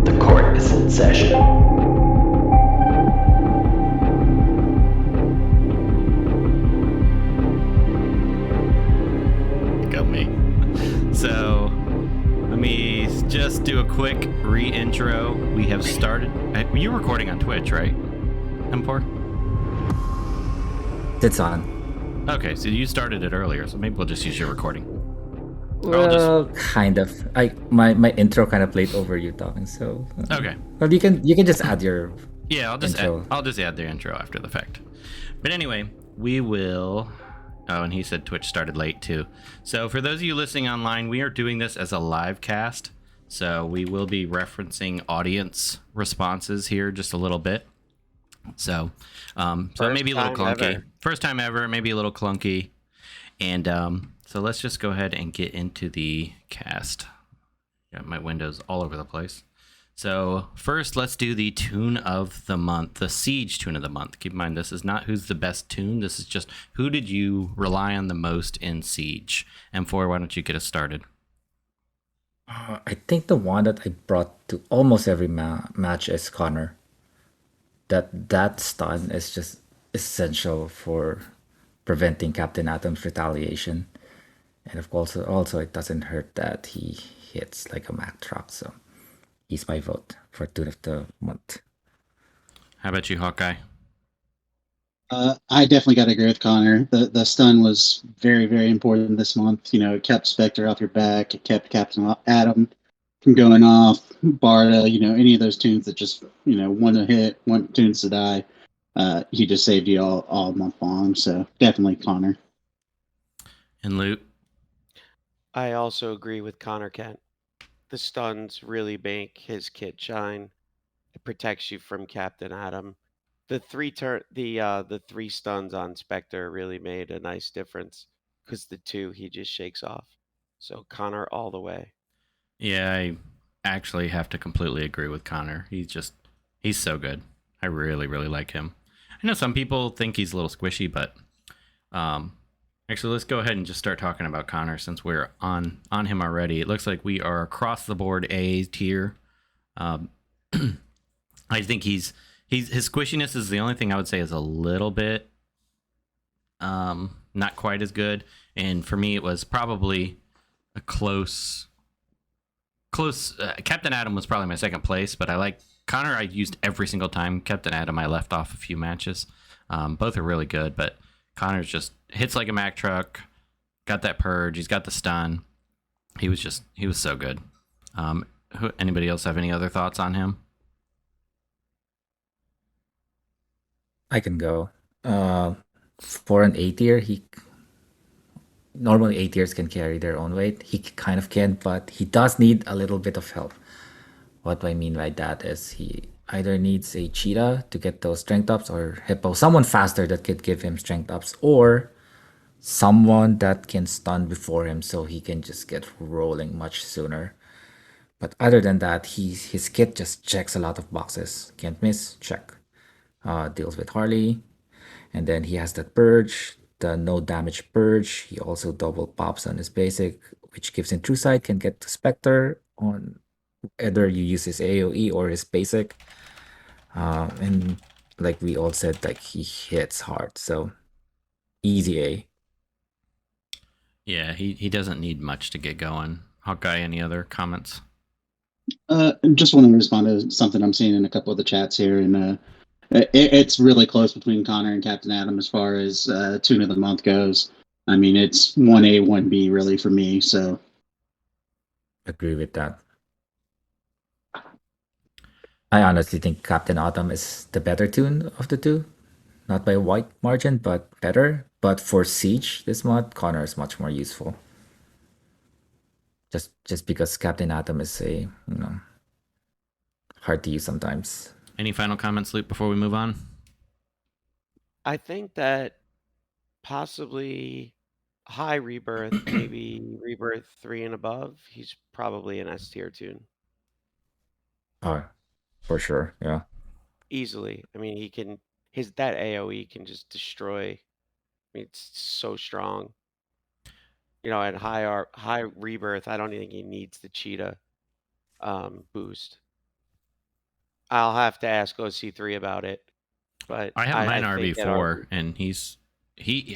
The court is in session. Go me. So, let me just do a quick re-intro. We have started. You're recording on Twitch, right? M4? It's on. Okay, so you started it earlier, so maybe we'll just use your recording. Well, kind of. My intro kind of played over you talking, so. Okay. Well, you can just add your. Yeah, I'll just intro. I'll just add the intro after the fact. But anyway, we will. Oh, and he said Twitch started late too. So for those of you listening online, we are doing this as a live cast. So we will be referencing audience responses here just a little bit. So, so maybe a little clunky. Ever. First time ever, maybe a little clunky. And so let's just go ahead and get into the cast. Got my windows all over the place. So first, let's do the toon of the month, the Siege toon of the month. Keep in mind, this is not who's the best toon. This is just who did you rely on the most in Siege. M4, why don't you get us started? I think the one that I brought to almost every match is Connor. That stun is just essential for preventing Captain Atom's retaliation, and of course, also it doesn't hurt that he hits like a Mack truck. So he's my vote for toon of the month. How about you, Hawkeye? I definitely got to agree with Connor. The stun was very, very important this month. You know, it kept Spectre off your back. It kept Captain Atom from going off. Barda, you know, any of those tunes that just, you know, want to hit, want tunes to die. He just saved you all month long. So definitely Connor. And Loot? I also agree with Connor Kent. The stuns really make his kit shine. It protects you from Captain Atom. The three stuns on Spectre really made a nice difference because the two he just shakes off. So Connor all the way. Yeah, I actually have to completely agree with Connor. He's so good. I really, really like him. I know some people think he's a little squishy, but actually, let's go ahead and just start talking about Connor since we're on him already. It looks like we are across the board A tier. I think his squishiness is the only thing I would say is a little bit not quite as good. And for me, it was probably a close. Captain Atom was probably my second place, but I like Connor. I used every single time. Captain Atom I left off a few matches. Both are really good, but Connor's just hits like a Mack truck. Got that purge. He's got the stun. He was so good. Anybody else have any other thoughts on him? I can go. For an A tier, normally A tiers can carry their own weight. He kind of can, but he does need a little bit of help. What I mean by that is he either needs a cheetah to get those strength ups, or hippo, someone faster that could give him strength ups, or someone that can stun before him so he can just get rolling much sooner. But other than that, his kit just checks a lot of boxes. Can't miss, check. Deals with Harley, and then he has that purge, the no damage purge. He also double pops on his basic, which gives him true sight, can get to Spectre on either you use his AoE or his basic. And like we all said, like he hits hard, so easy A. Yeah, he doesn't need much to get going. Hawkeye, any other comments? Just want to respond to something I'm seeing in a couple of the chats here, and it's really close between Connor and Captain Atom as far as toon of the month goes. I mean, it's 1A, 1B really for me. So Agree with that. I honestly think Captain Atom is the better toon of the two. Not by a wide margin, but better. But for Siege this month, Connor is much more useful. Just because Captain Atom is hard to use sometimes. Any final comments, Luke, before we move on? I think that possibly high rebirth, maybe rebirth 3 and above. He's probably an S tier toon. Oh, for sure, yeah. Easily. I mean, he that AoE can just destroy. I mean, it's so strong. You know, at high rebirth, I don't think he needs the cheetah boost. I'll have to ask OC3 about it, but I have I mine think at RB4, and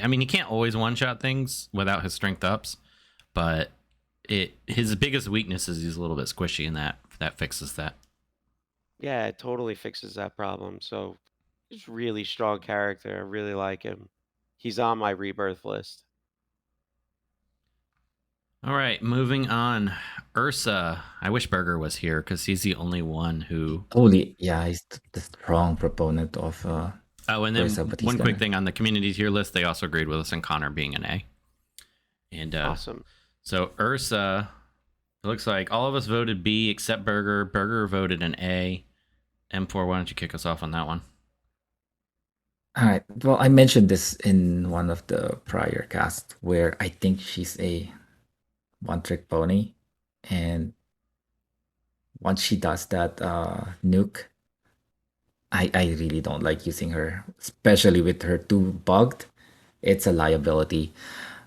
I mean, he can't always one shot things without his strength ups, but his biggest weakness is he's a little bit squishy, and that fixes that. yeah, it totally fixes that problem. So he's a really strong character. I really like him. He's on my rebirth list. All right, moving on. Ursa. I wish Burger was here because he's the only one who. Holy, yeah, he's the strong proponent of Oh, and then Ursa, but he's one quick gonna. thing on the community tier list, they also agreed with us on Connor being an A. And Awesome. so Ursa, it looks like all of us voted B except Burger. Burger voted an A. M4, why don't you kick us off on that one? All right. Well, I mentioned this in one of the prior casts where I think she's a one-trick pony, and once she does that nuke, I really don't like using her, especially with her two bugged. It's a liability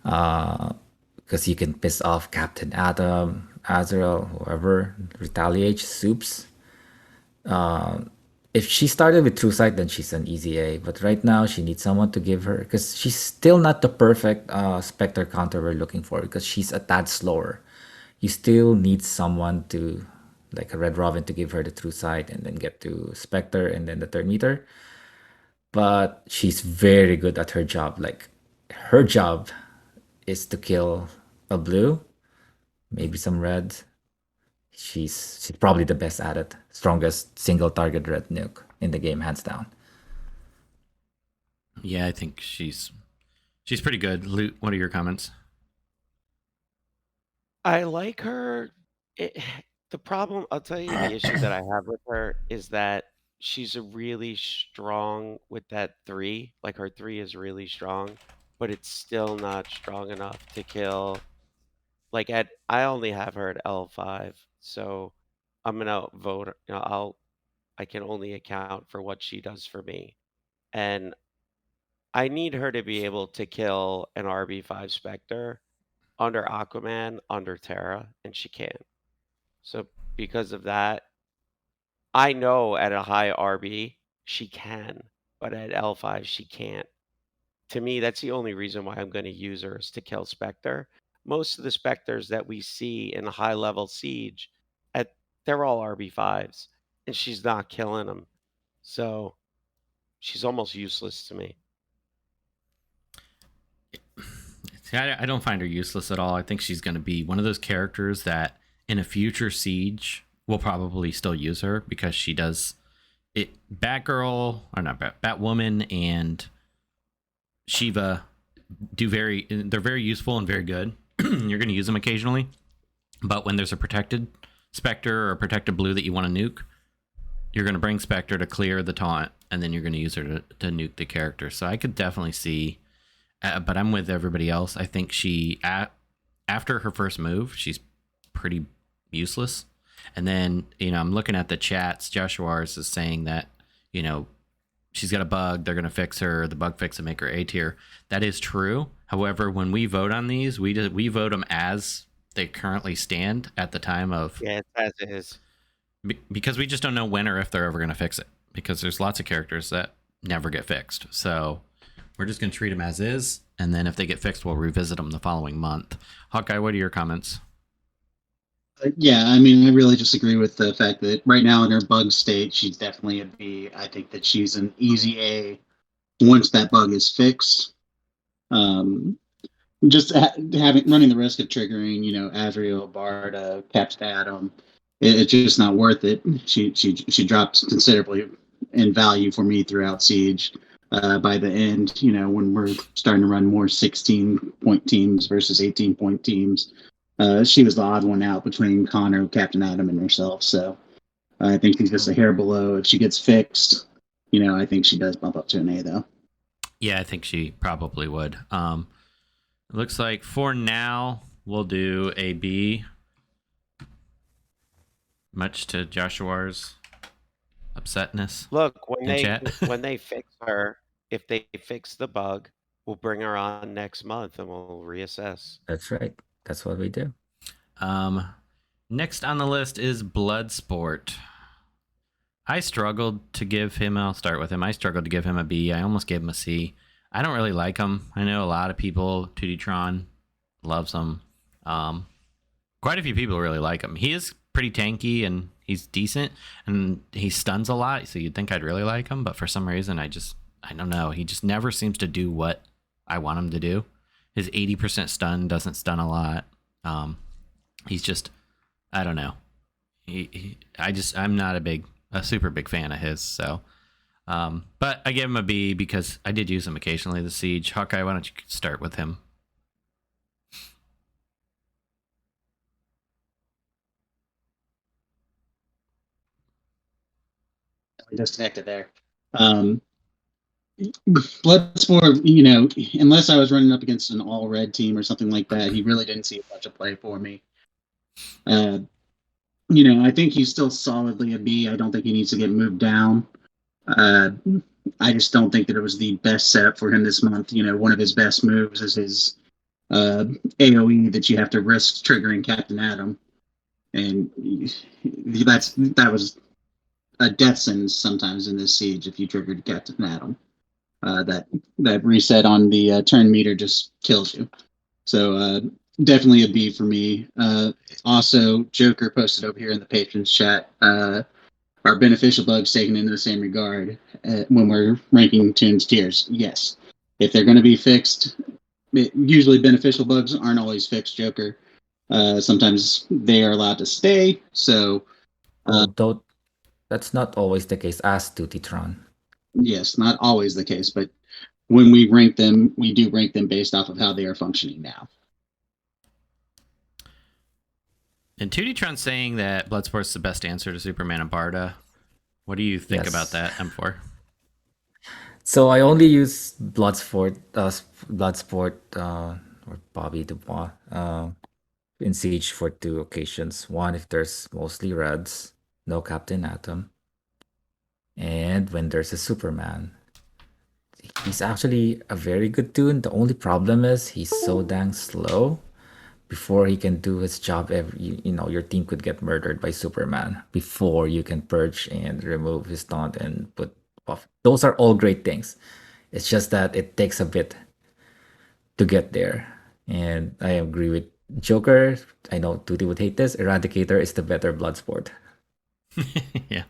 because you can piss off Captain Atom, Azrael, whoever retaliates, Soups. If she started with True Sight, then she's an easy A. But right now, she needs someone to give her because she's still not the perfect Spectre counter we're looking for because she's a tad slower. You still need someone to, like a Red Robin, to give her the True Sight and then get to Spectre and then the third meter. But she's very good at her job. Like her job is to kill a blue, maybe some red. She's probably the best at it. Strongest single target red nuke in the game, hands down. Yeah, I think she's pretty good. Luke, what are your comments? I like her. It, the problem, I'll tell you, the issue that I have with her is that she's a really strong with that 3. Like her 3 is really strong, but it's still not strong enough to kill. Like I only have her at L5, so I'm gonna vote. You know, I can only account for what she does for me, and I need her to be able to kill an RB5 Spectre under Aquaman, under Terra, and she can't. So because of that, I know at a high RB she can, but at L5 she can't. To me, that's the only reason why I'm going to use her is to kill Spectre. Most of the Spectres that we see in high level siege, at they're all RB5s, and she's not killing them. So she's almost useless to me. See, I don't find her useless at all. I think she's going to be one of those characters that in a future siege we'll probably still use her because she does it. Batgirl, or not Batwoman, and Shiva they're very useful and very good. You're going to use them occasionally, but when there's a protected Spectre or a protected blue that you want to nuke, you're going to bring Spectre to clear the taunt, and then you're going to use her to nuke the character. So I could definitely see, but I'm with everybody else. I think after her first move, she's pretty useless. And then, I'm looking at the chats. Joshua is saying that, she's got a bug. They're going to fix her. The bug fix and make her A tier. That is true. However, when we vote on these, we vote them as they currently stand at the time of. Yeah, it's as it is. Because we just don't know when or if they're ever going to fix it. Because there's lots of characters that never get fixed. So we're just going to treat them as is. And then if they get fixed, we'll revisit them the following month. Hawkeye, what are your comments? Yeah, I mean, I really just agree with the fact that right now in her bug state, she's definitely a B. I think that she's an easy A once that bug is fixed. Just running the risk of triggering, Azrael, Barda, Captain Atom, it's just not worth it. She dropped considerably in value for me throughout Siege. By the end, when we're starting to run more 16-point teams versus 18-point teams, she was the odd one out between Connor, Captain Atom, and herself. So I think she's just a hair below. If she gets fixed, I think she does bump up to an A, though. Yeah, I think she probably would. It looks like for now, we'll do a B. Much to Joshua's upsetness Look, when in they chat. when they fix her, if they fix the bug, we'll bring her on next month and we'll reassess. That's right. That's what we do. Next on the list is Bloodsport. I struggled to give him. I'll start with him. I struggled to give him a B. I almost gave him a C. I don't really like him. I know a lot of people. Tootytron loves him. Quite a few people really like him. He is pretty tanky and he's decent, and he stuns a lot. So you'd think I'd really like him, but for some reason, I don't know. He just never seems to do what I want him to do. His 80% stun doesn't stun a lot. He's just, I don't know. I'm not a super big fan of his. So, but I give him a B because I did use him occasionally. The Siege. Hawkeye, why don't you start with him? We disconnected there. Bloodsport, unless I was running up against an all red team or something like that, he really didn't see much of play for me. I think he's still solidly a B. I don't think he needs to get moved down. I just don't think that it was the best setup for him this month. One of his best moves is his AoE that you have to risk triggering Captain Atom, and that was a death sentence sometimes in this siege if you triggered Captain Atom. That reset on the turn meter just kills you. So definitely a B for me. Also, Joker posted over here in the patrons chat. Are beneficial bugs taken into the same regard when we're ranking tunes tiers? Yes. If they're going to be fixed, usually beneficial bugs aren't always fixed, Joker. Sometimes they are allowed to stay. So, Although that's not always the case as Tootytron. yes, not always the case, but when we rank them, we do rank them based off of how they are functioning now. And Tootytron saying that Bloodsport's the best answer to Superman and Barda. What do you think about that, M4? So I only use Bloodsport, or Bobby Dubois, in Siege for 2 occasions. One, if there's mostly reds, no Captain Atom, and when there's a Superman. He's actually a very good toon. The only problem is he's so dang slow. Before he can do his job, your team could get murdered by Superman before you can purge and remove his taunt and put buff. Those are all great things. It's just that it takes a bit to get there. And I agree with Joker. I know Tooty would hate this. Eradicator is the better Bloodsport. Yeah.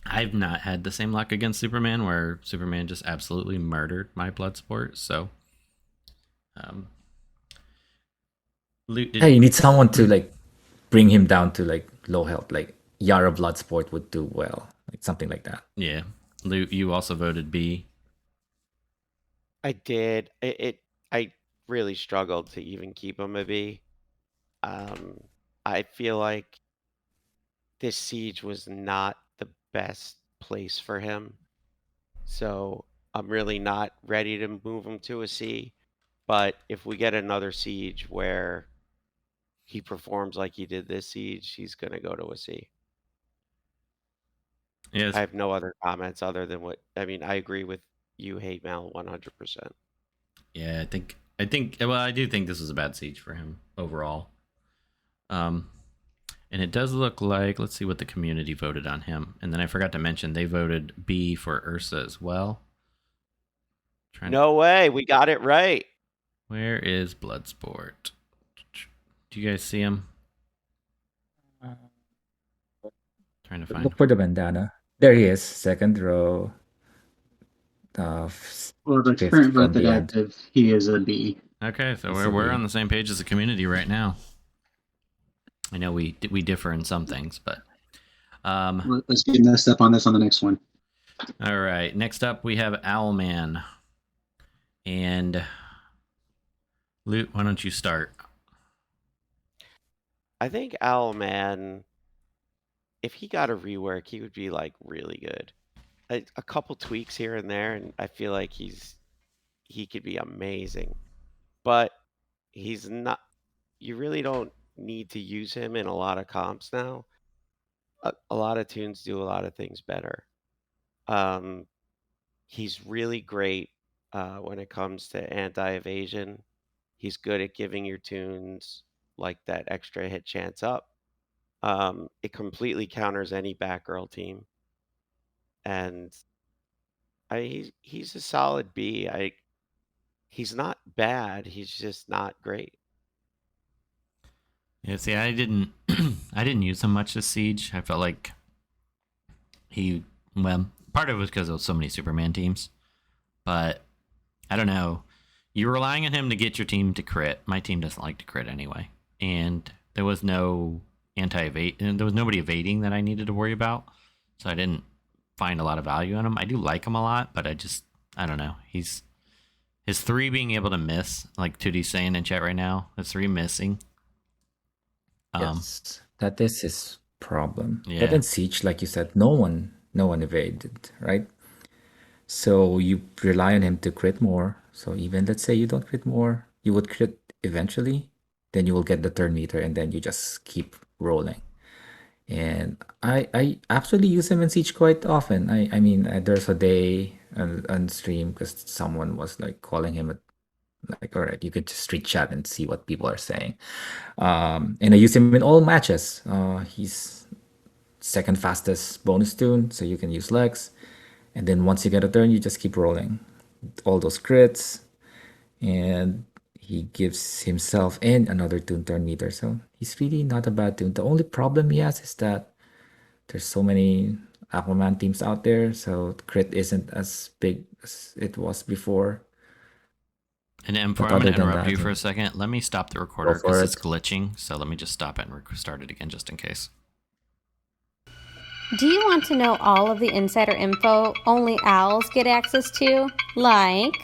I've not had the same luck against Superman, where Superman just absolutely murdered my Bloodsport. So, Hey, you need someone to bring him down to low health. Like Yara Bloodsport would do well, like something like that. Yeah, Loot, you also voted B. I did. I really struggled to even keep him a B. I feel like this siege was not the best place for him. So I'm really not ready to move him to a C. But if we get another siege where he performs like he did this siege, he's going to go to a C. Yes. I have no other comments other than I agree with you, Hate Mail, 100%. Yeah, I do think this was a bad siege for him overall. And it does look like, let's see what the community voted on him. And then I forgot to mention they voted B for Ursa as well. No way, we got it right. Where is Bloodsport? Do you guys see him? Trying to find Look for the bandana. There he is, second row. Well, the Fifth current from vote that the I end. have, he is a B. Okay, so It's a we're B. on the same page as the community right now. I know we differ in some things, but Let's get messed up on this on the next one. all right. Next up, we have Owlman. And Loot, why don't you start? I think Owlman, if he got a rework, he would be really good. A couple tweaks here and there, and I feel like he could be amazing. But he's not. You really don't need to use him in a lot of comps now. a lot of tunes do a lot of things better. He's really great when it comes to anti-evasion. He's good at giving your tunes like that extra hit chance up. It completely counters any Batgirl team, and he's a solid B. He's not bad. He's just not great. Yeah, see, I didn't I didn't use him much this siege. I felt like well, part of it was because there was so many Superman teams, but I don't know. You're relying on him to get your team to crit. My team doesn't like to crit anyway, and there was no anti-evade. There was nobody evading that I needed to worry about, so I didn't find a lot of value in him. I do like him a lot, but I don't know. His 3 being able to miss, like 2D's saying in chat right now, his 3 missing. Yes, that is his problem. Yeah. But in Siege, like you said, no one evaded, right? So you rely on him to crit more. So even let's say you don't crit more, you would crit eventually. Then you will get the turn meter, and then you just keep rolling. And I actually use him in Siege quite often. I mean, there's a day on stream because someone was like calling him like, all right, you could just street chat and see what people are saying. And I use him in all matches. He's second fastest bonus tune, so you can use Lex. And then once you get a turn, you just keep rolling all those crits, and he gives himself and another tune turn meter. So he's really not a bad tune. The only problem he has is that there's so many Owlman teams out there, so crit isn't as big as it was before. And M4, But I'm going other to than interrupt that, you for a second. Let me stop the recorder Go for because it's it. glitching. So let me just stop it and restart it again just in case. Do you want to know all of the insider info only owls get access to? Like,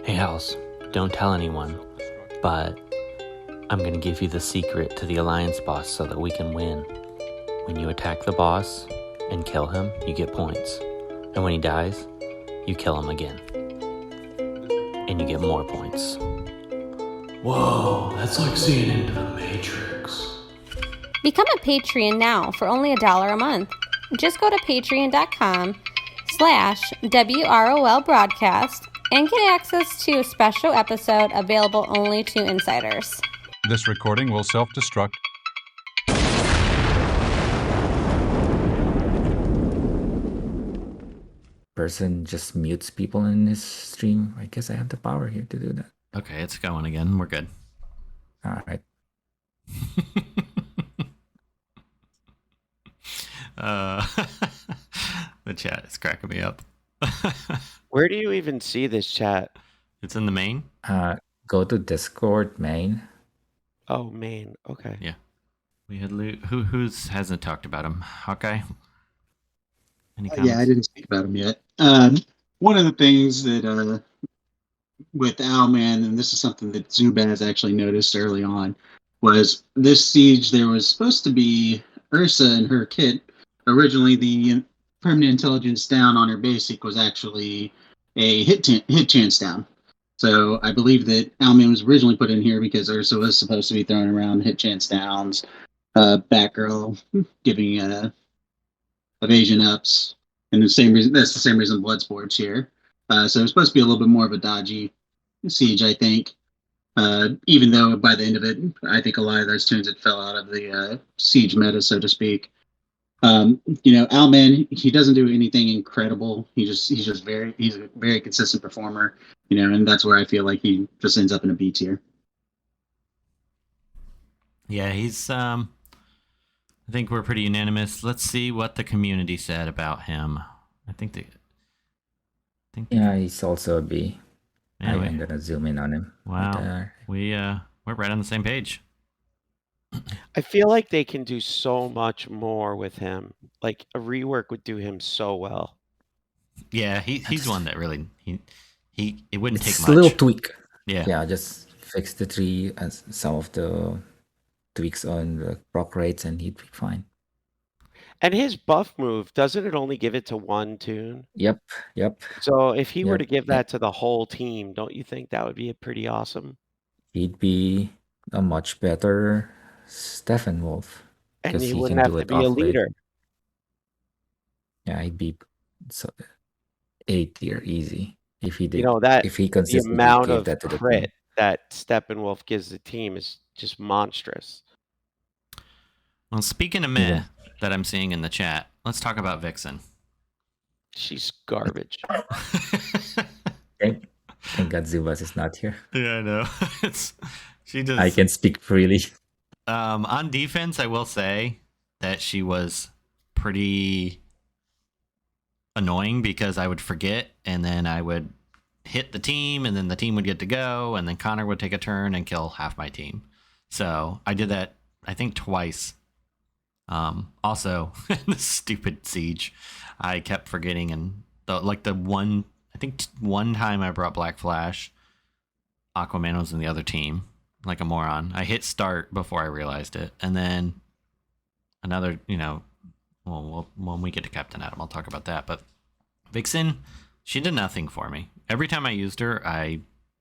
Hey House, don't tell anyone, but I'm gonna give you the secret to the Alliance boss so that we can win. When you attack the boss and kill him, you get points. And when he dies, you kill him again. And you get more points. Whoa, that's like seeing into the Matrix. become a Patreon now for only $1 a month. Just go to patreon.com/WROL broadcast and get access to a special episode available only to insiders. This recording will self-destruct. Person just mutes people in his stream. I guess I have the power here to do that. Okay, it's going again. We're good. All right. The chat is cracking me up. Where do you even see this chat? It's in the main. Go to Discord main. Oh, main. Okay. Yeah. We had who's hasn't talked about him. Hawkeye. Any comments? Yeah, I didn't speak about him yet. One of the things that with Owlman, and this is something that Zubaz actually noticed early on, was this siege. There was supposed to be Ursa and her kit. Originally, the permanent intelligence down on her basic was actually a hit chance down. So I believe that Owlman was originally put in here because Ursa was supposed to be throwing around hit chance downs, Batgirl giving evasion ups, and that's the same reason Bloodsport's here. So it's supposed to be a little bit more of a dodgy siege, I think. Even though by the end of it, I think a lot of those tunes had fell out of the siege meta, so to speak. Owlman, he doesn't do anything incredible. He's a very consistent performer, and that's where I feel like he just ends up in a B tier. Yeah, he's I think we're pretty unanimous. Let's see what the community said about him. Yeah, he's also a B. Anyway. I'm gonna zoom in on him. Wow. We're right on the same page. I feel like they can do so much more with him. Like a rework would do him so well. Yeah, he's one that really it wouldn't take It's much. a little tweak. Yeah. Yeah, just fix the tree and some of the tweaks on the proc rates, and he'd be fine. And his buff move, doesn't it only give it to one tune? Yep. So if he were Yep. to give that to the whole team, don't you think that would be pretty awesome? He'd be a much better Stephen Wolf. And 'Cause he he wouldn't can have do to it be a off late. leader. Yeah, he'd be so A tier easy if he You did. know, that If he the consistently amount gave of that to the crit team. that Steppenwolf gives the team is just monstrous. Well, speaking of meh Even- that I'm seeing in the chat, let's talk about Vixen. She's garbage. Thank God Zubas is not here. Yeah, I know. She does. I can speak freely. On defense, I will say that she was pretty annoying because I would forget and then I would hit the team and then the team would get to go and then Connor would take a turn and kill half my team. So I did that, I think, twice. Also, the stupid siege, I kept forgetting, and one time I brought Black Flash, Aquaman was in the other team, like a moron. I hit start before I realized it, and then another, well, when we get to Captain Atom, I'll talk about that. But Vixen, she did nothing for me. Every time I used her,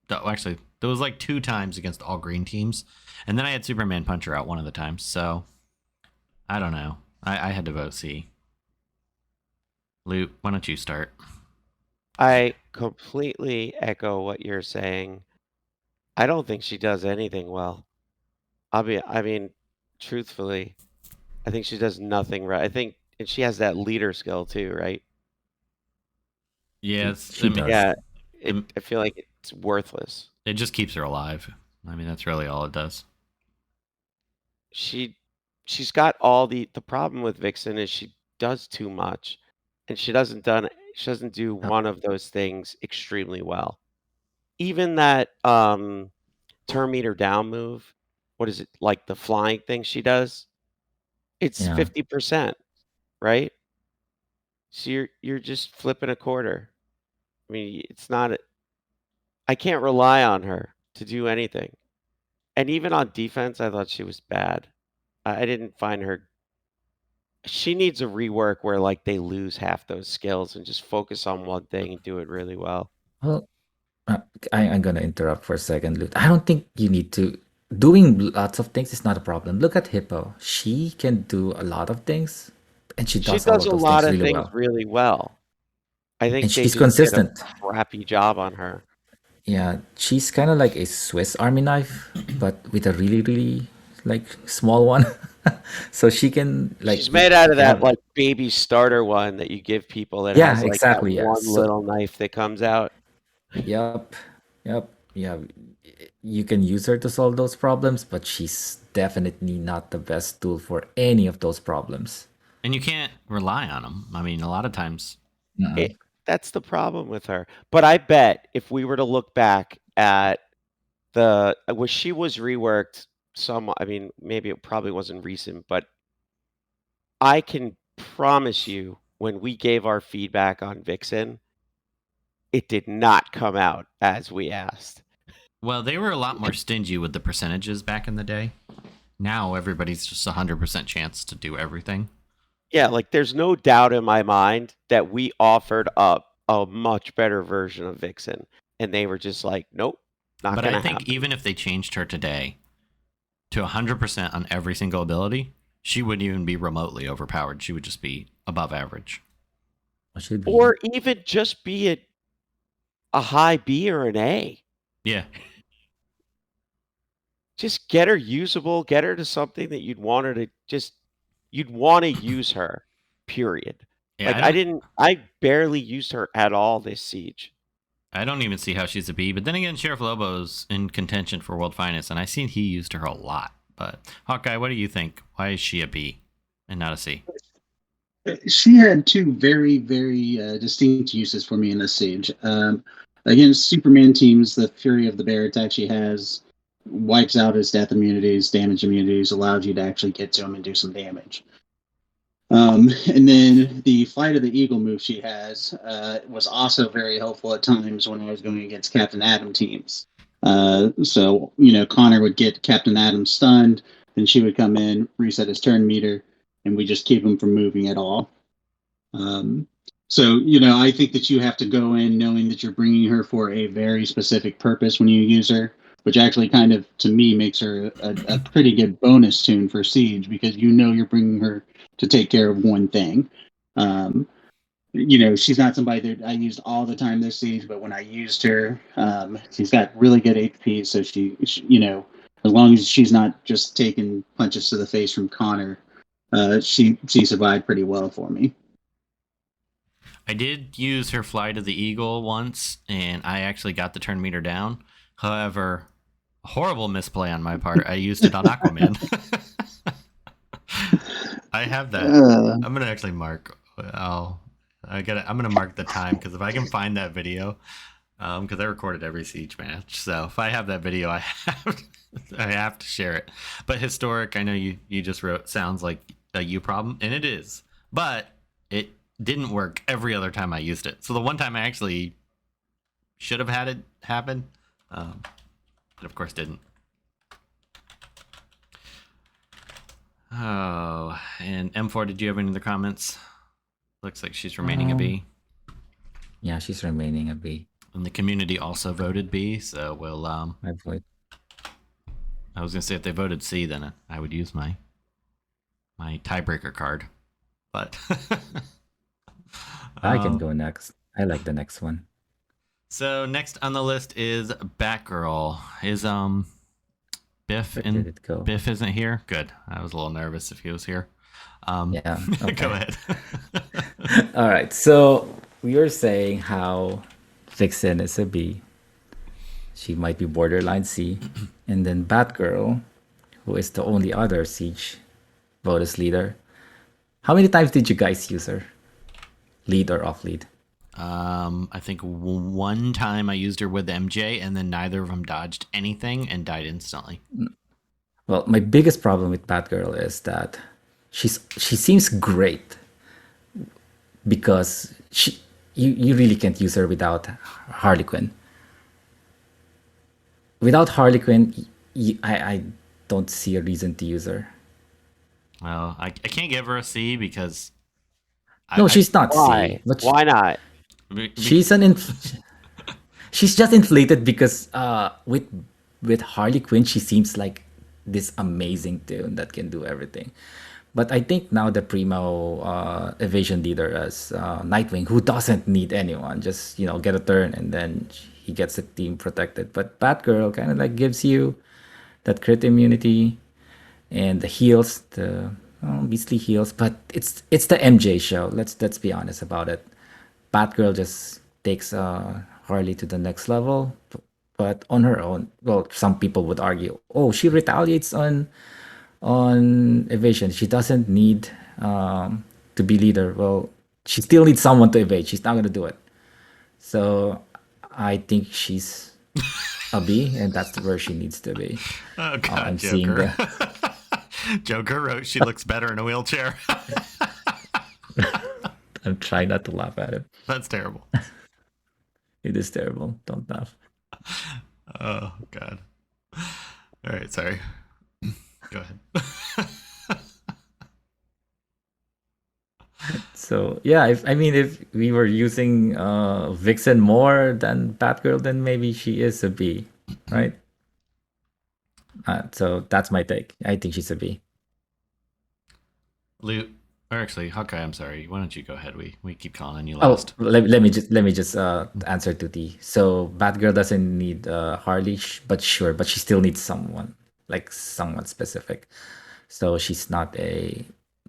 actually, there was like 2 times against all green teams, and then I had Superman punch her out one of the times. So I don't know. I had to vote C. Loot, why don't you start? I completely echo what you're saying. I don't think she does anything well. I mean, truthfully, I think she does nothing right. I think, and she has that leader skill too, right? Yes, She does. Yeah, Um, I feel like it's worthless. it just keeps her alive. I mean, that's really all it does. She's got all the problem with Vixen is she does too much, and she doesn't do one of those things extremely well. Even that turn meter down move, what is it, like the flying thing she does? It's Yeah. 50%, right? So you're just flipping a quarter. I mean, it's not I can't rely on her to do anything. And even on defense, I thought she was bad. I didn't find her. She needs a rework where like they lose half those skills and just focus on one thing and do it really well. Well, I'm gonna interrupt for a second, Lut. I don't think you need to. Doing lots of things is not a problem. Look at Hippo. She can do a lot of things, and she She does all does of a those lot things of really things well. really well. I think And they she's just did a consistent. crappy job on her. Yeah, she's kind of like a Swiss Army knife, but with a really, really like small one. So she can like She's made out of that have. like baby starter one that you give people that Yeah, has like that exactly. Yeah. one So little knife that comes out. yep, yep, yeah. You can use her to solve those problems, but she's definitely not the best tool for any of those problems. And you can't rely on them. I mean, a lot of times. That's the problem with her. But I bet if we were to look back at she was reworked somewhat. I mean, maybe it probably wasn't recent, but I can promise you when we gave our feedback on Vixen, it did not come out as we asked. Well, they were a lot more stingy with the percentages back in the day. Now everybody's just 100% chance to do everything. Yeah, like there's no doubt in my mind that we offered up a much better version of Vixen, and they were just like, nope, not But gonna I think happen. even if they changed her today to 100% on every single ability, she wouldn't even be remotely overpowered. She would just be above average. Should be. Or even just be a high B or an A. Yeah. Just get her usable, get her to something that you'd want her to you'd want to use her, period. Yeah, Like I barely used her at all this siege. I don't even see how she's a B. But then again, Sheriff Lobo's in contention for World Finest, and I seen he used her a lot. But Hawkeye, what do you think? Why is she a B and not a C? She had 2 very, very distinct uses for me in this siege. Against Superman teams, the Fury of the Bear attack she has wipes out his death immunities, damage immunities, allows you to actually get to him and do some damage. And then the Flight of the Eagle move she has was also very helpful at times when I was going against Captain Atom teams. So, Connor would get Captain Atom stunned, then she would come in, reset his turn meter, and we just keep him from moving at all. So, I think that you have to go in knowing that you're bringing her for a very specific purpose when you use her, which actually kind of, to me, makes her a pretty good bonus toon for Siege because you're bringing her to take care of one thing. she's not somebody that I used all the time this siege, but when I used her, she's got really good HP. So she, as long as she's not just taking punches to the face from Connor, she survived pretty well for me. I did use her fly to the eagle once, and I actually got the turn meter down. However, a horrible misplay on my part. I used it on Aquaman. I have that. I'm gonna actually mark. I'm gonna mark the time because if I can find that video, because I recorded every siege match, so if I have that video, I have to share it. But historic, I know you just wrote sounds like a you problem, and it is, but it didn't work every other time I used it. So the one time I actually should have had it happen, it of course didn't. Oh, and M4, did you have any other comments? Looks like she's remaining a B. Yeah, she's remaining a B. And the community also voted B, so we'll I vote. I was gonna say if they voted C, then I would use my tiebreaker card. But I can go next. I like the next one. So next on the list is Batgirl. Is Biff Where in? did it go? Biff isn't here. Good. I was a little nervous if he was here. Yeah. Okay. Go ahead. All right. So we were saying how Vixen is a B. She might be borderline C. And then Batgirl, who is the only other Siege Votus leader. How many times did you guys use her? Lead or off lead? I think one time I used her with MJ, and then neither of them dodged anything and died instantly. Well, my biggest problem with Batgirl is that she seems great because you really can't use her without Harley Quinn. Without Harley Quinn, I don't see a reason to use her. Well, I can't give her a C because No, she's not Why? C. But Why not? she's she's just inflated because with Harley Quinn she seems like this amazing toon that can do everything. But I think now the primo evasion leader is Nightwing, who doesn't need anyone, just get a turn and then he gets the team protected. But Batgirl kind of like gives you that crit immunity and the heals, the beastly heals. But it's the MJ show. Let's be honest about it. Batgirl just takes Harley to the next level, but on her own. Well, some people would argue, oh, she retaliates on evasion. She doesn't need to be leader. Well, she still needs someone to evade. She's not gonna do it. So I think she's a B, and that's where she needs to be. Oh God, I'm seeing Joker. the Joker wrote she looks better in a wheelchair. I'm trying not to laugh at it. That's terrible. It is terrible. Don't laugh. Oh God. All right, sorry. Go ahead. So yeah, if we were using Vixen more than Batgirl, then maybe she is a B, right? So that's my take. I think she's a B. Luke, or actually, Hawkeye, I'm sorry. Why don't you go ahead? We keep calling on you Oh, last. let me just answer to T. So Batgirl doesn't need Harley, but she still needs someone specific. So she's not a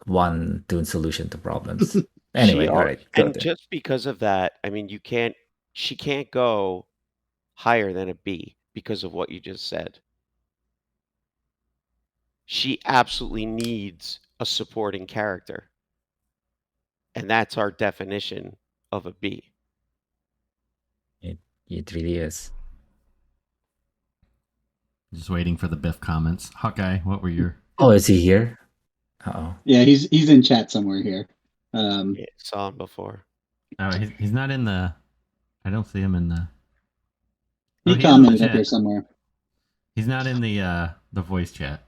one toon solution to problems. Anyway, all right. And just because of that, I mean, she can't go higher than a B because of what you just said. She absolutely needs a supporting character. And that's our definition of a B. It really is. Just waiting for the Biff comments. Hawkeye, what were your? Oh, is he here? Uh-oh. Yeah, he's in chat somewhere here. Yeah, saw him before. Oh, he's not in the. I don't see him in the. He he's in the commented up chat. here somewhere. He's not in the voice chat.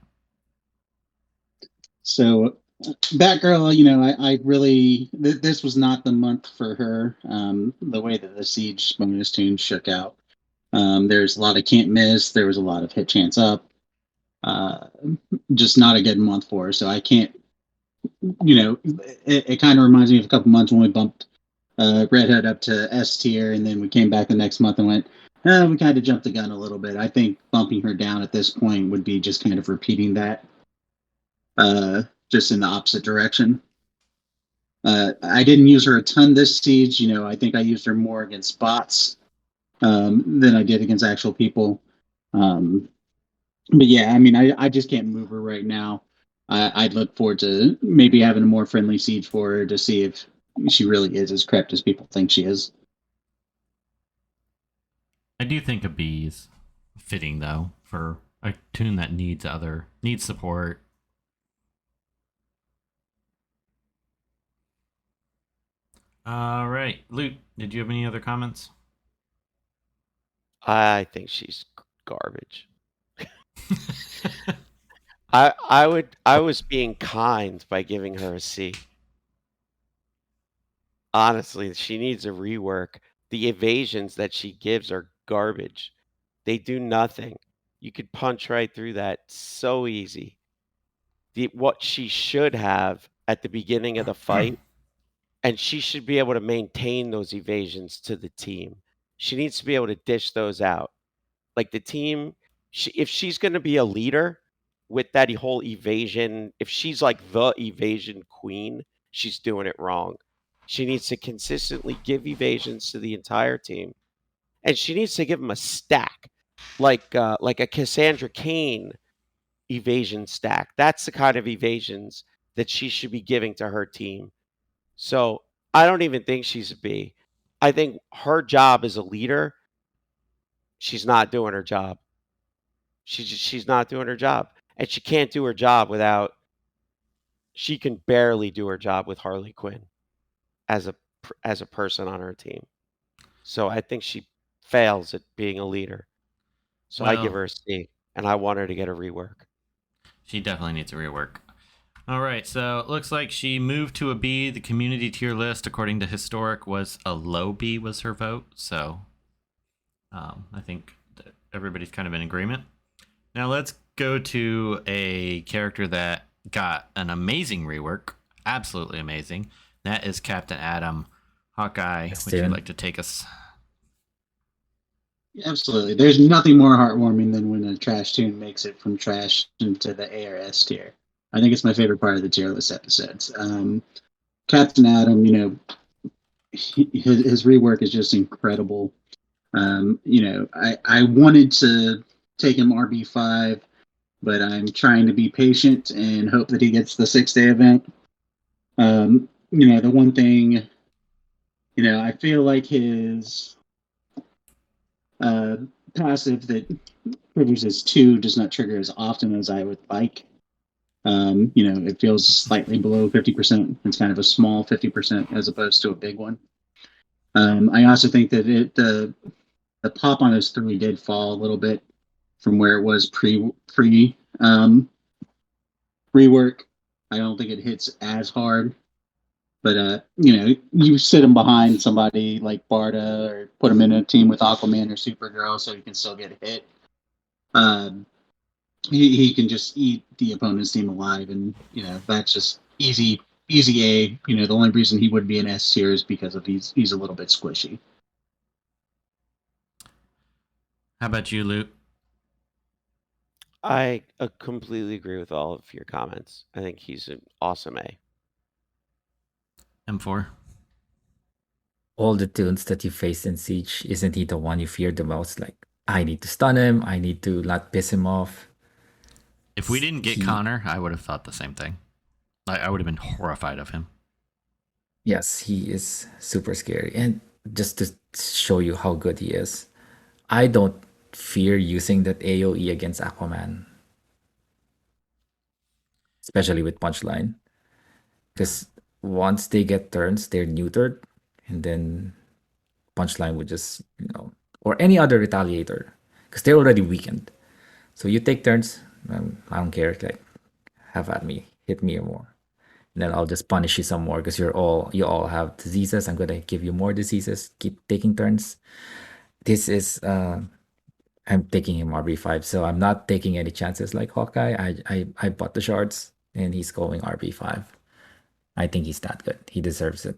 So, Batgirl, I really this was not the month for her. The way that the Siege bonus tune shook out, there's a lot of can't miss. There was a lot of hit chance up. Just not a good month for her. So I can't. It kind of reminds me of a couple months when we bumped Red Hood up to S tier, and then we came back the next month and went, we kind of jumped the gun a little bit. I think bumping her down at this point would be just kind of repeating that, just in the opposite direction. I didn't use her a ton this siege. I think I used her more against bots than I did against actual people. But yeah, I mean, I just can't move her right now. I'd look forward to maybe having a more friendly siege for her to see if she really is as crept as people think she is. I do think a B is fitting though for a toon that needs support. All right, Luke, did you have any other comments? I think she's garbage. I was being kind by giving her a C. Honestly, she needs a rework. The evasions that she gives are garbage. They do nothing. You could punch right through that so easy. What she should have at the beginning of the fight, and she should be able to maintain those evasions to the team. She needs to be able to dish those out. Like the team, if she's going to be a leader with that whole evasion, if she's like the evasion queen, she's doing it wrong. She needs to consistently give evasions to the entire team, and she needs to give them a stack, like a Cassandra Kane evasion stack. That's the kind of evasions that she should be giving to her team. So I don't even think she's a B. I think her job as a leader, she's not doing her job. She's not doing her job, and she can't do her job without. She can barely do her job with Harley Quinn as a person on her team. So I think she fails at being a leader. So I give her a C, and I want her to get a rework. She definitely needs a rework. All right, so it looks like she moved to a B. The community tier list, according to Historic, was a low B was her vote. So I think that everybody's kind of in agreement. Now let's go to a character that got an amazing rework. Absolutely amazing. That is Captain Atom. Hawkeye, would you like to take us? Absolutely. There's nothing more heartwarming than when a trash toon makes it from trash into the ARS tier. I think it's my favorite part of the tier list episodes. Captain Atom, his rework is just incredible. I wanted to take him RB5, but I'm trying to be patient and hope that he gets the 6-day event. The one thing, I feel like his passive that produces 2 does not trigger as often as I would like. It feels slightly below 50%. It's kind of a small 50% as opposed to a big one. I also think that the pop on his 3 did fall a little bit from where it was pre rework. I don't think it hits as hard. But you sit him behind somebody like Barda or put him in a team with Aquaman or Supergirl so he can still get a hit. He can just eat the opponent's team alive, and that's just easy A. The only reason he would be an S tier is because of he's a little bit squishy. How about you, Luke? I completely agree with all of your comments. I think he's an awesome A. M4. All the toons that you face in Siege, isn't he the one you fear the most? Like, I need to stun him, I need to not piss him off. If we didn't get Connor, I would have thought the same thing. I would have been horrified of him. Yes, he is super scary. And just to show you how good he is, I don't fear using that AoE against Aquaman. Especially with Punchline. Because once they get turns, they're neutered. And then Punchline would just, or any other retaliator. Because they're already weakened. So you take turns, I don't care. Like, have at me, hit me or more. And then I'll just punish you some more because you all have diseases. I'm gonna give you more diseases. Keep taking turns. This is I'm taking him RB5, so I'm not taking any chances like Hawkeye. I bought the shards and he's going RB5. I think he's that good. He deserves it.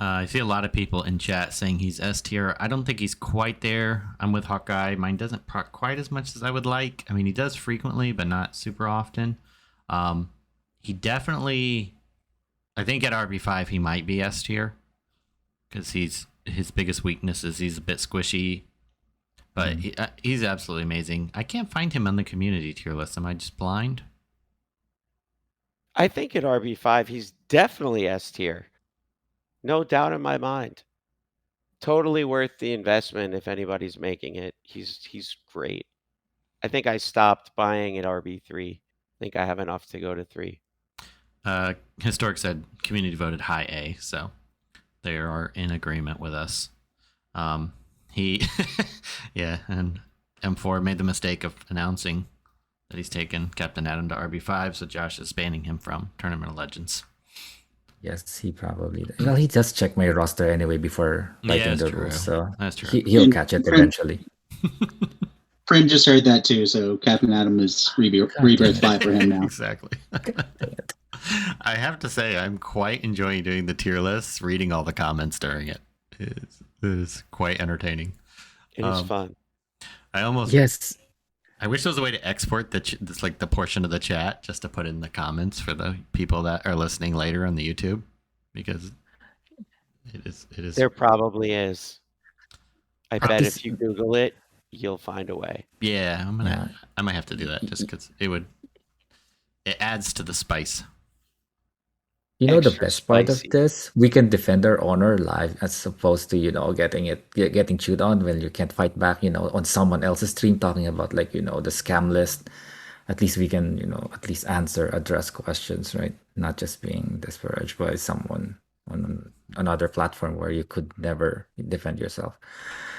I see a lot of people in chat saying he's S tier. I don't think he's quite there. I'm with Hawkeye. Mine doesn't proc quite as much as I would like. I mean, he does frequently, but not super often. He definitely, I think at RB5 he might be S tier because his biggest weakness is he's a bit squishy, but he's absolutely amazing. I can't find him on the community tier list. Am I just blind? I think at RB5 he's definitely S tier. No doubt in my mind. Totally worth the investment if anybody's making it. He's great. I think I stopped buying at RB3. I think I have enough to go to 3. Historic said community voted high A, so they are in agreement with us. He, yeah, and M4 made the mistake of announcing that he's taken Captain Atom to RB5, so Josh is banning him from Tournament of Legends. Yes, he probably. Well, he just checked my roster anyway before writing the true. rules, so That's true. He'll catch it eventually. Prim just heard that too, so Captain Atom is Rebirth 5 for him now. Exactly. I have to say, I'm quite enjoying doing the tier lists, reading all the comments during it. It is quite entertaining. It is fun. I almost Yes. I wish there was a way to export this like the portion of the chat just to put in the comments for the people that are listening later on the YouTube, because it is. There probably is. I bet if you Google it, you'll find a way. Yeah, I might have to do that just because it adds to the spice. You know, the Extra best part spicy. of this, we can defend our honor live as opposed to, getting chewed on when you can't fight back, on someone else's stream talking about the scam list. At least we can, at least address questions, right? Not just being disparaged by someone on another platform where you could never defend yourself.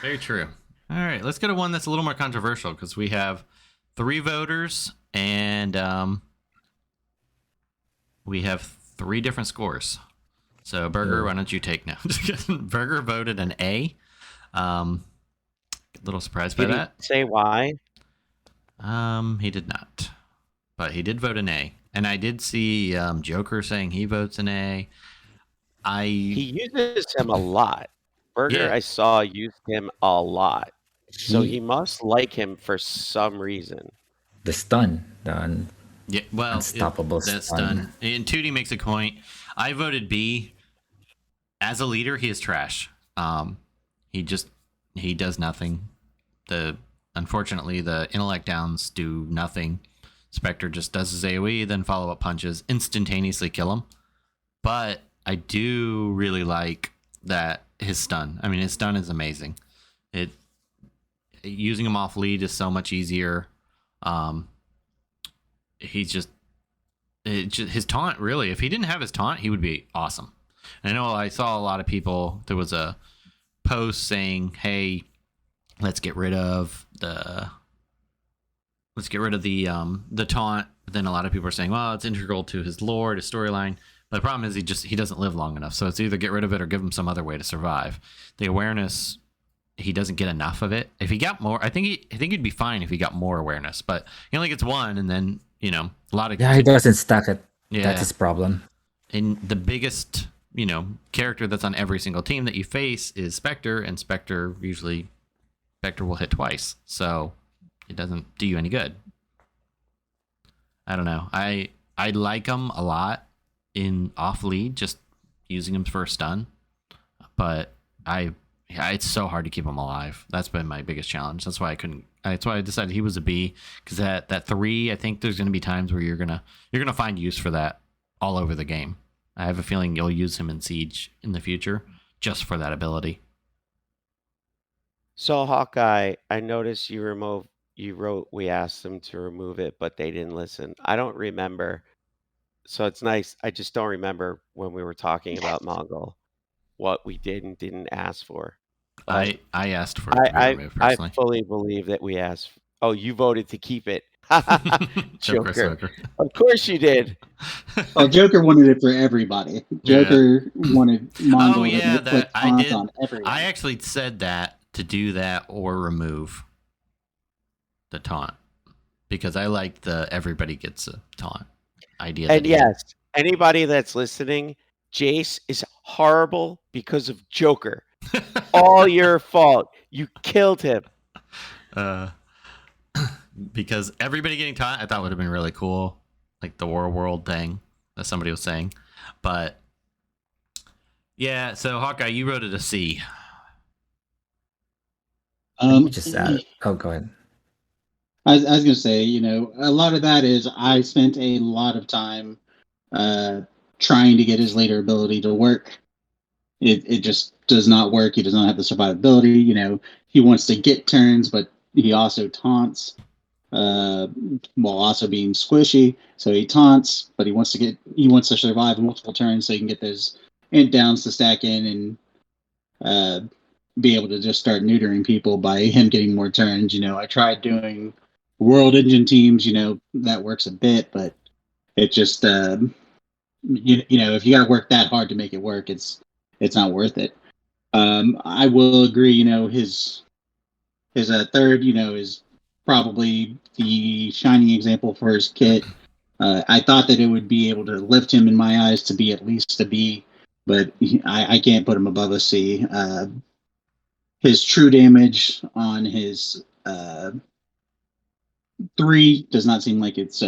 Very true. All right, let's go to one that's a little more controversial because we have 3 voters and we have 3 different scores. So Burger, why don't you take now? Burger voted an A. A little surprised by Did that. he say why? He did not, but he did vote an A. And I did see Joker saying he votes an A. He uses him a lot. Burger, Yeah. I saw used him a lot. So he must like him for some reason. The stun, the Yeah, well, unstoppable that's stun. done. And Tootie makes a point. I voted B. As a leader, he is trash. He does nothing. Unfortunately, the intellect downs do nothing. Spectre just does his AoE, then follow-up punches, instantaneously kill him. But I do really like that his stun. I mean, his stun is amazing. Using him off lead is so much easier. His taunt, really, if he didn't have his taunt, he would be awesome. I know I saw a lot of people, there was a post saying, hey, let's get rid of the taunt. But then a lot of people are saying, well, it's integral to his lore, his storyline. But the problem is he doesn't live long enough. So it's either get rid of it or give him some other way to survive. The awareness, he doesn't get enough of it. If he got more, I think he'd be fine if he got more awareness. But he only gets 1, and then a lot of He doesn't stack it. Yeah. That's his problem. And the biggest character that's on every single team that you face is Spectre, and Spectre will hit twice, so it doesn't do you any good. I don't know. I like him a lot in off lead, just using him for a stun, but it's so hard to keep him alive. That's been my biggest challenge. That's why I decided he was a B, because that 3, I think there's going to be times where you're gonna find use for that all over the game. I have a feeling you'll use him in Siege in the future just for that ability. So Hawkeye, I noticed you wrote we asked them to remove it, but they didn't listen. I don't remember. So it's nice. I just don't remember when we were talking about Mongul, what we did and didn't ask for. I asked for it to be removed personally. I fully believe that we asked. Oh, you voted to keep it. Joker. Of course you did. Oh, Joker wanted it for everybody. Joker wanted Mongul to put taunt on everyone. I actually said that to do that or remove the taunt, because I like the everybody gets a taunt idea. And yes, anybody that's listening, Jace is horrible because of Joker. All your fault. You killed him. Because everybody getting taught, I thought would have been really cool, like the world thing that somebody was saying. But yeah, so Hawkeye, you wrote it a C. Just add. Oh, go ahead. I was going to say, a lot of that is I spent a lot of time trying to get his later ability to work. It just does not work. He does not have the survivability. He wants to get turns, but he also taunts while also being squishy. So he taunts, but he wants to survive multiple turns so he can get those int downs to stack in and be able to just start neutering people by him getting more turns. I tried doing world engine teams, that works a bit, but it just if you got to work that hard to make it work, it's not worth it. I will agree, his third, is probably the shining example for his kit. I thought that it would be able to lift him in my eyes to be at least a B, but I can't put him above a C. His true damage on his 3 does not seem like it's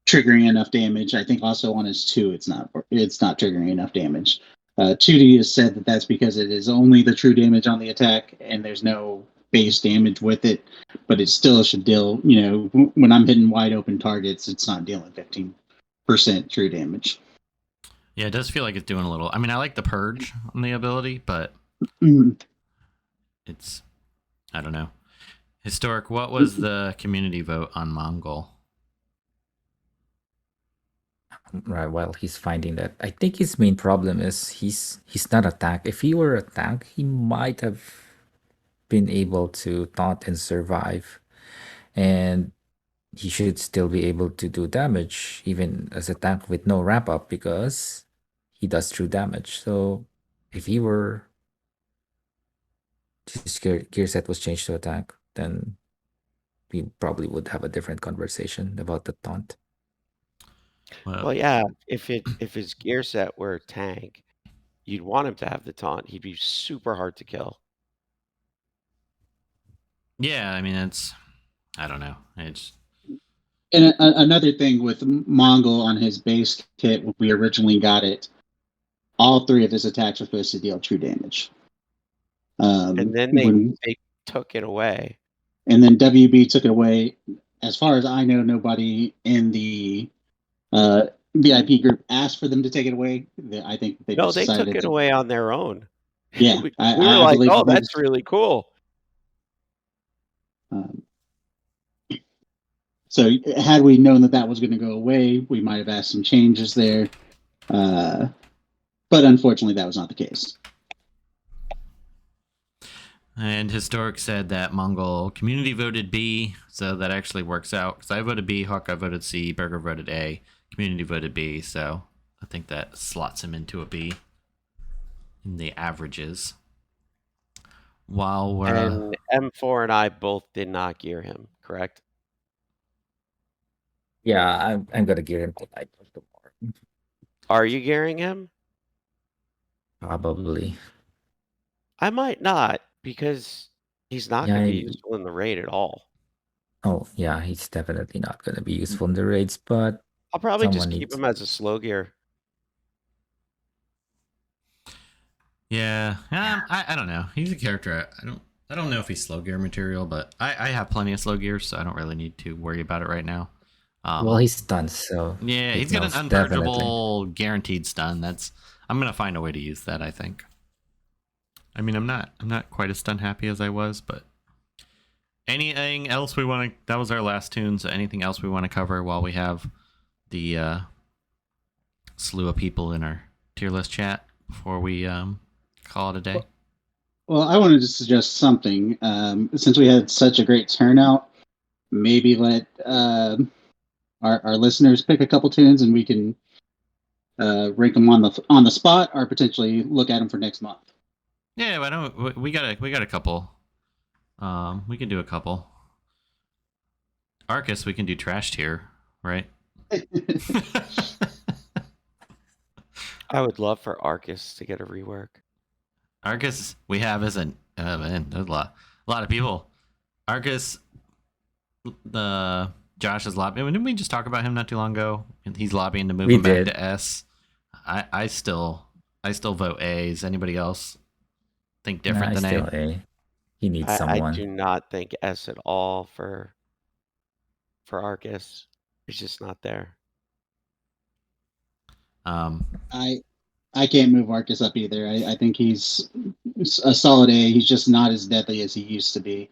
triggering enough damage. I think also on his 2, it's not triggering enough damage. 2D has said that that's because it is only the true damage on the attack and there's no base damage with it, but it still should deal, when I'm hitting wide open targets, it's not dealing 15% true damage. Yeah, it does feel like it's doing a little. I mean, I like the purge on the ability, but it's, I don't know. Historic, what was the community vote on Mongul? Right, while he's finding that, I think his main problem is he's not a tank. If he were a tank, he might have been able to taunt and survive, and he should still be able to do damage even as a tank with no ramp up because he does true damage. So if he were his gear set was changed to a tank, then we probably would have a different conversation about the taunt. Well, yeah, if his gear set were a tank, you'd want him to have the taunt. He'd be super hard to kill. Yeah, I mean, I don't know. It's. And another thing with Mongul on his base kit, when we originally got it, all 3 of his attacks were supposed to deal true damage. And then they took it away. And then WB took it away. As far as I know, nobody in the VIP group asked for them to take it away. I think they just decided took it away on their own. Yeah, we were like, "Oh, that's really cool." So had we known that was going to go away, we might have asked some changes there. But unfortunately, that was not the case. And Historic said that Mongol community voted B, so that actually works out. Because I voted B, Hawkeye voted C, Burger voted A, community voted B, so I think that slots him into a B in the averages. While we're... And M4 and I both did not gear him, correct? Yeah, I'm gonna gear him tonight. Are you gearing him? Probably. I might not, because he's not going to be useful in the raid at all. Oh, yeah, he's definitely not going to be useful in the raids, but I'll probably just keep him as a slow gear. Yeah, I don't know. He's a character. I don't know if he's slow gear material, but I have plenty of slow gears, so I don't really need to worry about it right now. Well, he's stunned, so yeah, he's got an unpurgeable guaranteed stun. I'm gonna find a way to use that, I think. I mean, I'm not quite as stun happy as I was, but anything else we want to? That was our last tune. So anything else we want to cover while we have the slew of people in our tier list chat before we call it a day? Well, I wanted to suggest something. Since we had such a great turnout, maybe let our listeners pick a couple tunes, and we can rank them on the spot, or potentially look at them for next month. Yeah, why don't we got a couple. We can do a couple. Arcus, we can do trash tier, right? I would love for Arcus to get a rework. Arcus, we have isn't. Man, there's a lot of people. Arcus, the Josh is lobbying. Didn't we just talk about him not too long ago? He's lobbying to move We him back did. to S. I still vote A. Is anybody else think different Nah, than still A? A. He needs I someone. do not think S at all for Arcus. It's just not there. I can't move Arcus up either. I think he's a solid A. He's just not as deadly as he used to be.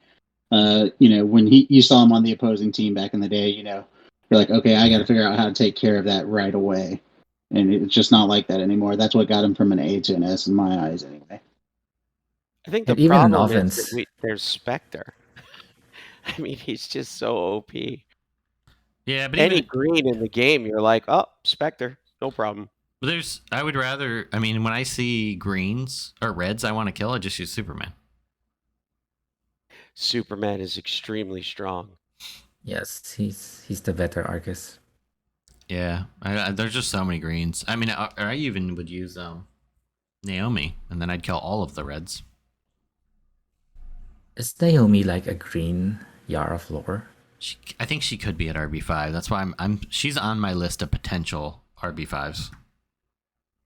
When you saw him on the opposing team back in the day, you're like, okay, I got to figure out how to take care of that right away. And it's just not like that anymore. That's what got him from an A to an S in my eyes, anyway. I think And the even in problem is offense- that there's Spectre. I mean, he's just so OP. Yeah, but Any even, green in the game, you're like, oh, Spectre, no problem. but I would rather. I mean, when I see greens or reds, I want to kill. I just use Superman. Superman is extremely strong. Yes, he's the better Arcus. Yeah, there's just so many greens. I mean, I even would use Naomi, and then I'd kill all of the reds. Is Naomi like a green Yara floor? I think she could be at RB5. That's why she's on my list of potential RB5s.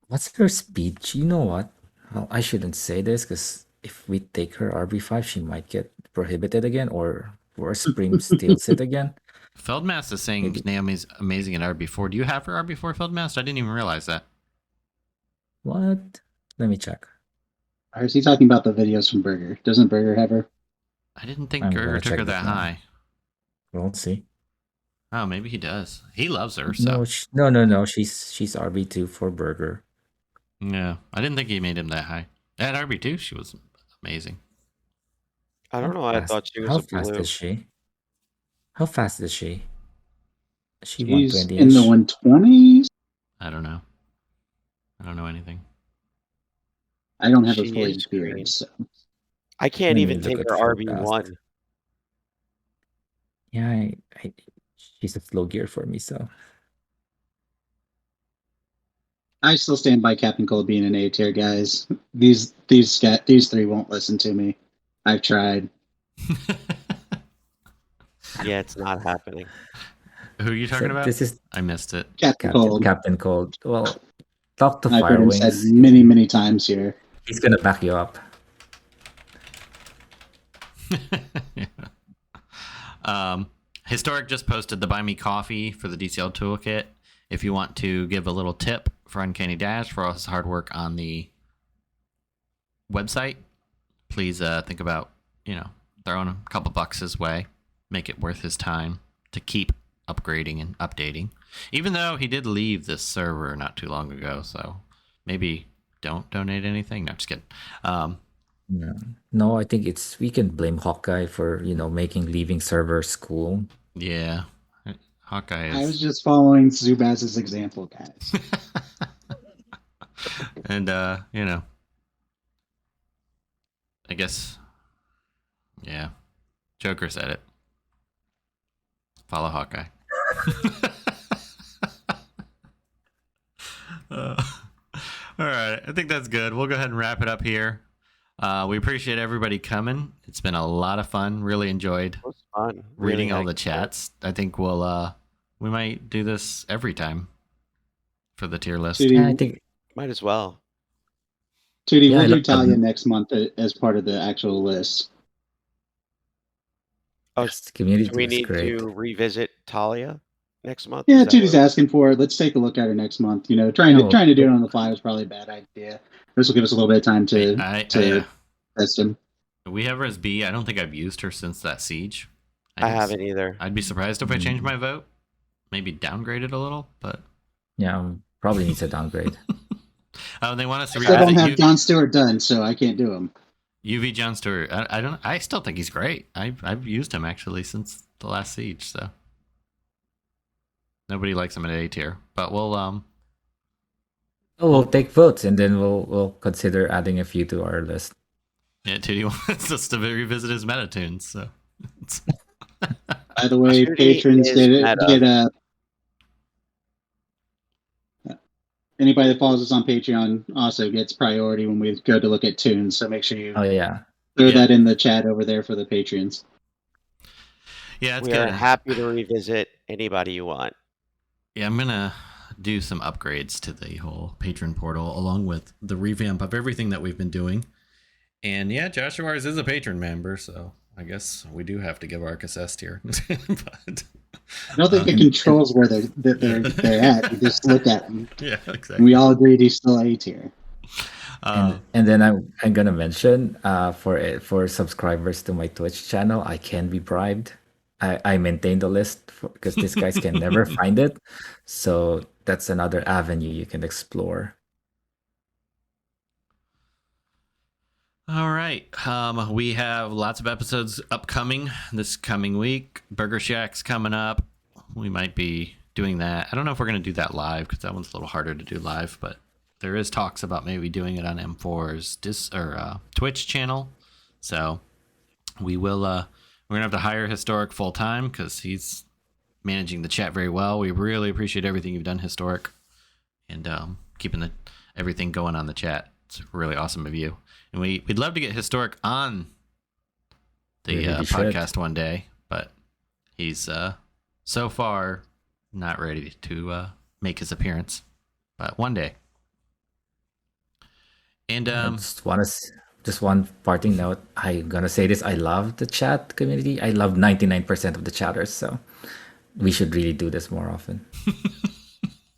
What's her speed? You know what? Well, I shouldn't say this because if we take her RB5, she might get prohibited again, or worse, Prim steals it again. Feldmast is saying Maybe. Naomi's amazing at RB4. Do you have her RB4, Feldmast? I didn't even realize that. What? Let me check. Or is he talking about the videos from Burger? Doesn't Burger have her? I didn't think I'm Gerger gonna took check her this that now. high. We'll see. Oh, maybe he does. He loves her, so. No. She's RB2 for Burger. Yeah, I didn't think he made him that high. At RB2, she was amazing. I don't know. I thought she was How a fast blue. is she? How fast is she? Is she He's 120? in the 120s. I don't know. I don't know anything. I don't have her She fully is cleared, green. so I can't Let even me look take at her full RB1. Yeah, she's a slow gear for me, so I still stand by Captain Cold being an A tier, guys. These three won't listen to me. I've tried. Yeah, it's not happening. Who are you talking So about? this is I missed it. Captain Cold. Captain Cold. Well, talk to I've heard him said Firewings. many, many times here. He's gonna back you up. Yeah. Historic just posted the Buy Me Coffee for the DCL Toolkit. If you want to give a little tip for Uncanny Dash for all his hard work on the website, please think about, throwing a couple bucks his way. Make it worth his time to keep upgrading and updating. Even though he did leave this server not too long ago, so maybe don't donate anything. No, just kidding. No, I think we can blame Hawkeye for making leaving servers cool. Yeah, Hawkeye is. I was just following Zubaz's example, guys. And I guess, yeah, Joker said it. Follow Hawkeye. All right, I think that's good. We'll go ahead and wrap it up here. We appreciate everybody coming. It's been a lot of fun. Really enjoyed It was fun. reading Really all the liked it. chats. I think we might do this every time for the tier list. Tootie, Yeah, I think Might as well. Tootie, Yeah, I we'll do like Talia them. next month as part of the actual list. Oh, yes, the community do we was need great. to revisit Talia next month? Yeah, Is that Tootie's what- asking for it. Let's take a look at her next month. Trying No, to do it on the fly was probably a bad idea. This will give us a little bit of time to test him. We have her as B. I don't think I've used her since that siege. I haven't either. I'd be surprised if I changed my vote. Maybe downgrade it a little, but Yeah, probably needs a downgrade. they want us to I still don't have revisit John Stewart done, so I can't do him. UV John Stewart. I still think he's great. I've used him actually since the last siege. So nobody likes him at A tier, but we'll We'll take votes and then we'll consider adding a few to our list. Yeah, Tootie wants us to revisit his meta tunes. So By the way, Tootie patrons is did meta. Anybody that follows us on Patreon also gets priority when we go to look at tunes. So make sure you Oh yeah. throw that in the chat over there for the Patreons. Yeah, it's We are good. happy to revisit anybody you want. Yeah, I'm gonna do some upgrades to the whole patron portal, along with the revamp of everything that we've been doing. And yeah, Josh Suarez is a patron member, so I guess we do have to give Arcus S tier. But I don't think it controls where they're at. You just look at them. yeah, exactly. And we all agreed he's still A tier. And then I'm gonna mention for subscribers to my Twitch channel, I can be bribed. I maintain the list because these guys can never find it. So that's another avenue you can explore. All right. We have lots of episodes upcoming this coming week. Burger Shack's coming up. We might be doing that. I don't know if we're going to do that live because that one's a little harder to do live, but there is talks about maybe doing it on M4's Twitch channel. So we will. We're going to have to hire Historic full time because he's managing the chat very well. We really appreciate everything you've done, Historic, and keeping everything going on the chat. It's really awesome of you. And we'd love to get Historic on the podcast one day, but he's so far not ready to make his appearance. But one day. And just one parting note. I'm gonna say this: I love the chat community. I love 99% of the chatters. So we should really do this more often.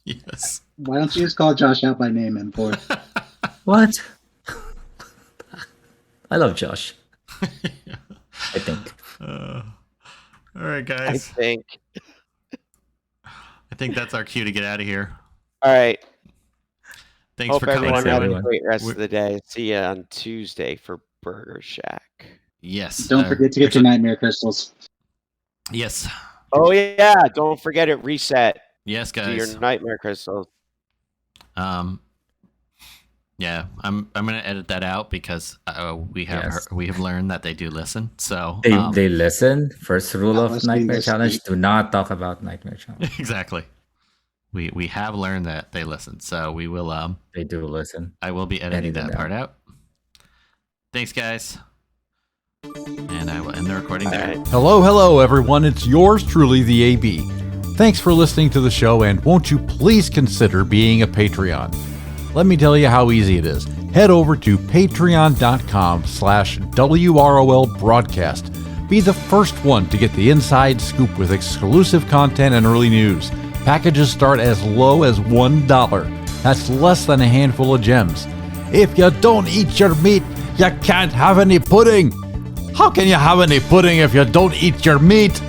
Yes. Why don't you just call Josh out by name, M4? What? I love Josh. I think. All right, guys. I think that's our cue to get out of here. All right. Thanks Hope for coming. everyone have a great rest of the day. See you on Tuesday for Burger Shack. Yes. Don't forget to get your nightmare crystals. Yes. Oh yeah! Don't forget it. Reset. Yes, guys. To your nightmare crystals. Yeah, I'm gonna edit that out because we have learned that they do listen. So they listen. First rule of Nightmare Challenge: do not talk about Nightmare Challenge. Exactly. We have learned that they listen, so we will. They do listen. I will be editing that part out. Thanks, guys. And I will end the recording there. Right. Hello, everyone. It's yours truly, the AB. Thanks for listening to the show, and won't you please consider being a Patreon? Let me tell you how easy it is. Head over to patreon.com/WROL broadcast. Be the first one to get the inside scoop with exclusive content and early news. Packages start as low as $1. That's less than a handful of gems. If you don't eat your meat, you can't have any pudding. How can you have any pudding if you don't eat your meat?